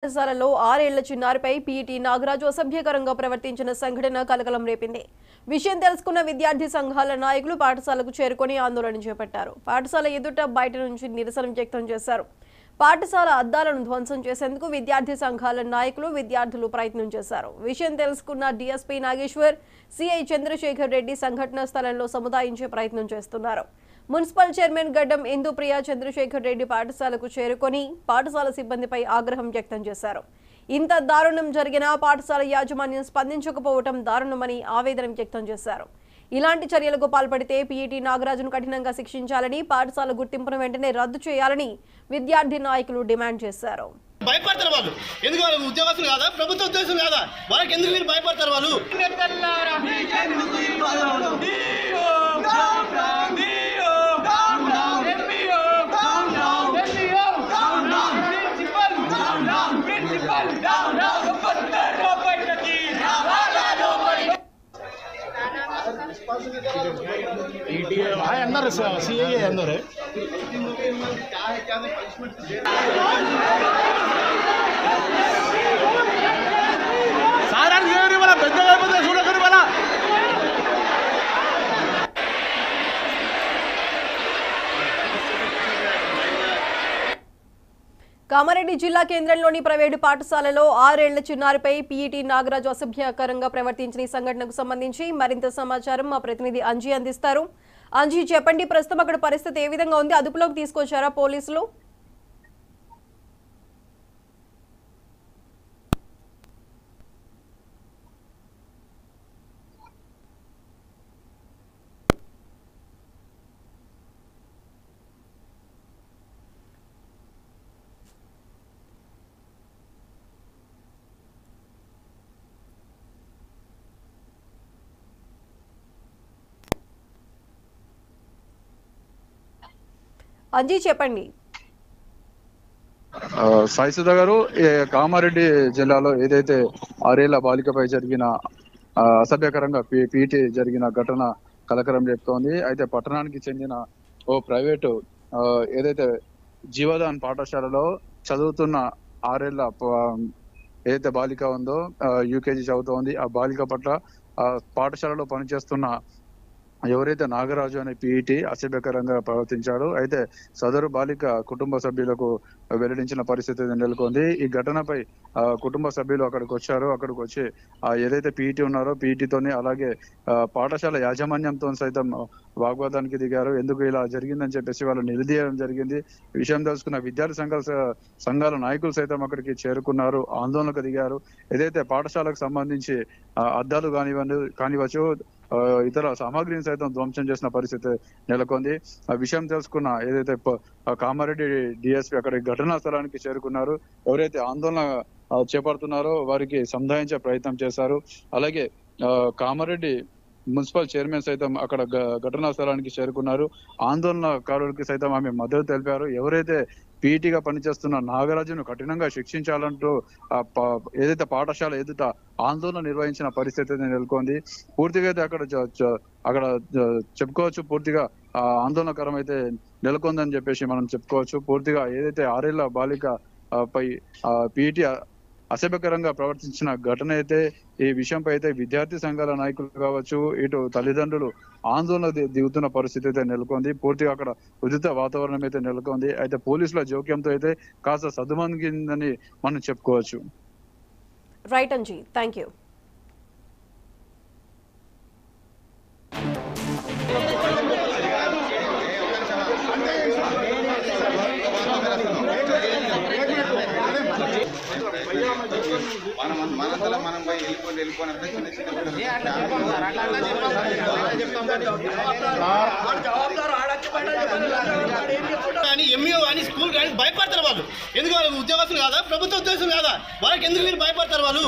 పాఠశాలలో 6 ఏళ్ల చిన్నారిపై పీఈటీ నాగరాజు అసభ్యకరంగా ప్రవర్తించిన సంఘటన కలకలం రేపింది. విషయం తెలుసుకున్న విద్యార్థి సంఘాల నాయకులు పాఠశాలకు చేరుకొని ఆందోళన చేపట్టారు. పాఠశాల ఎదుట బయట నుంచి నిరసన వ్యక్తం చేశారు. పాఠశాల అద్దాలను ధ్వంసం చేసేందుకు విద్యార్థి సంఘాల నాయకులు విద్యార్థులు ప్రయత్నం చేశారు. విషయం తెలుసుకున్న డీఎస్పీ నాగేశ్వర్, సిఐ చంద్రశేఖర్ రెడ్డి సంఘటనా స్థలంలో సముదాయించే ప్రయత్నం చేస్తున్నారు. మున్సిపల్ చైర్మన్ గడ్డం ఇందుప్రియ చంద్రశేఖర్ రెడ్డి పాఠశాలకు చేరుకొని పాఠశాల సిబ్బందిపై ఆగ్రహం వ్యక్తం చేశారు. ఇంత దారుణం జరిగినా పాఠశాల యాజమాన్యం స్పందించకపోవడం దారుణమని ఆవేదన వ్యక్తం చేశారు. ఇలాంటి చర్యలకు పాల్పడితే పీఈటీ నాగరాజును కఠినంగా శిక్షించాలని, పాఠశాల గుర్తింపును వెంటనే రద్దు చేయాలని విద్యార్థి నాయకులు డిమాండ్ చేశారు. భయపడతారు వాళ్ళు, ఎందుకు వాళ్ళు ఉద్యోగస్తులు కాదా, ప్రభుత్వ ఉద్యోగస్తులు కాదా, వాళ్ళకి ఎందుకు మీరు భయపడతారు వాళ్ళు? अंदर सीए अंदर सारा वाला बेंद वाला కామారెడ్డి జిల్లా కేంద్రంలోని ప్రైవేటు పాఠశాలలో 6 ఏళ్ల చిన్నారిపై పీఈటీ నాగరాజు అసభ్యకరంగా ప్రవర్తించిన ఈ సంఘటనకు సంబంధించి మరింత సమాచారం మా ప్రతినిధి అంజీ అందిస్తారు. అంజీ, చెప్పండి, ప్రస్తుతం అక్కడ పరిస్థితి ఏ విధంగా ఉంది? అదుపులోకి తీసుకొచ్చారా పోలీసులు? అంజీ, చెప్పండి. సాయి సుధా గారు, కామారెడ్డి జిల్లాలో ఏదైతే 6 ఏళ్ల బాలికపై జరిగిన అసభ్యకరంగా పీటీ జరిగిన ఘటన కలకలం చెప్తోంది. అయితే పట్టణానికి చెందిన ఓ ప్రైవేటు ఏదైతే జీవదాన్ పాఠశాలలో చదువుతున్న 6 ఏళ్ల ఏదైతే బాలిక ఉందో, యూకేజీ చదువుతోంది. ఆ బాలిక పట్ల పాఠశాలలో పనిచేస్తున్న ఎవరైతే నాగరాజు అనే పీఈటీ అసభ్యకరంగా ప్రవర్తించాడు. అయితే సదరు బాలిక కుటుంబ సభ్యులకు వెల్లడించిన పరిస్థితి నెలకొంది. ఈ ఘటనపై కుటుంబ సభ్యులు అక్కడికి వచ్చారు. అక్కడికి వచ్చి ఏదైతే పీఈటీ ఉన్నారో పీఈటీతోని, అలాగే పాఠశాల యాజమాన్యంతో సైతం వాగ్వాదానికి దిగారు. ఎందుకు ఇలా జరిగిందని చెప్పేసి వాళ్ళు నిలదీయడం జరిగింది. విషయం తెలుసుకున్న విద్యార్థి సంఘాల నాయకులు సైతం అక్కడికి చేరుకున్నారు, ఆందోళనకు దిగారు. ఏదైతే పాఠశాలకు సంబంధించి అద్దాలు కానివచ్చు, ఇతర సామాగ్రిని సైతం ధ్వంసం చేసిన పరిస్థితి నెలకొంది. ఆ విషయం తెలుసుకున్న ఏదైతే కామారెడ్డి డిఎస్పీ అక్కడికి ఘటనా స్థలానికి చేరుకున్నారు. ఎవరైతే ఆందోళన చేపడుతున్నారో వారికి సంధానించే ప్రయత్నం చేశారు. అలాగే కామారెడ్డి మున్సిపల్ చైర్మన్ సైతం అక్కడ ఘటనా స్థలానికి చేరుకున్నారు. ఆందోళనకారులకి సైతం ఆమె మద్దతు తెలిపారు. ఎవరైతే పీఈటీగా పనిచేస్తున్న నాగరాజును కఠినంగా శిక్షించాలంటూ ఏదైతే పాఠశాల ఎదుట ఆందోళన నిర్వహించిన పరిస్థితి నెలకొంది. పూర్తిగా అయితే అక్కడ చెప్పుకోవచ్చు, పూర్తిగా ఆందోళనకరం అయితే నెలకొందని చెప్పేసి మనం చెప్పుకోవచ్చు. పూర్తిగా ఏదైతే 6 ఏళ్ల బాలిక పై పీఈటీ అసభ్యకరంగా ప్రవర్తించిన ఘటన అయితే, ఈ విషయంపై అయితే విద్యార్థి సంఘాల నాయకులు కావచ్చు, ఇటు తల్లిదండ్రులు ఆందోళన దిగుతున్న పరిస్థితి అయితే నెలకొంది. పూర్తిగా అక్కడ ఉచిత వాతావరణం అయితే నెలకొంది. అయితే పోలీసుల జోక్యంతో అయితే కాస్త సద్దుమణిగిందని మనం చెప్పుకోవచ్చు. Right Anji, thank you. MEO కానీ స్కూల్ కానీ భయపడతారు వాళ్ళు, ఎందుకు వాళ్ళు ఉద్యోగస్తులు కాదా, ప్రభుత్వ ఉద్యోగస్తులు కాదా, వాళ్ళకి ఎందుకు మీరు భయపడతారు వాళ్ళు?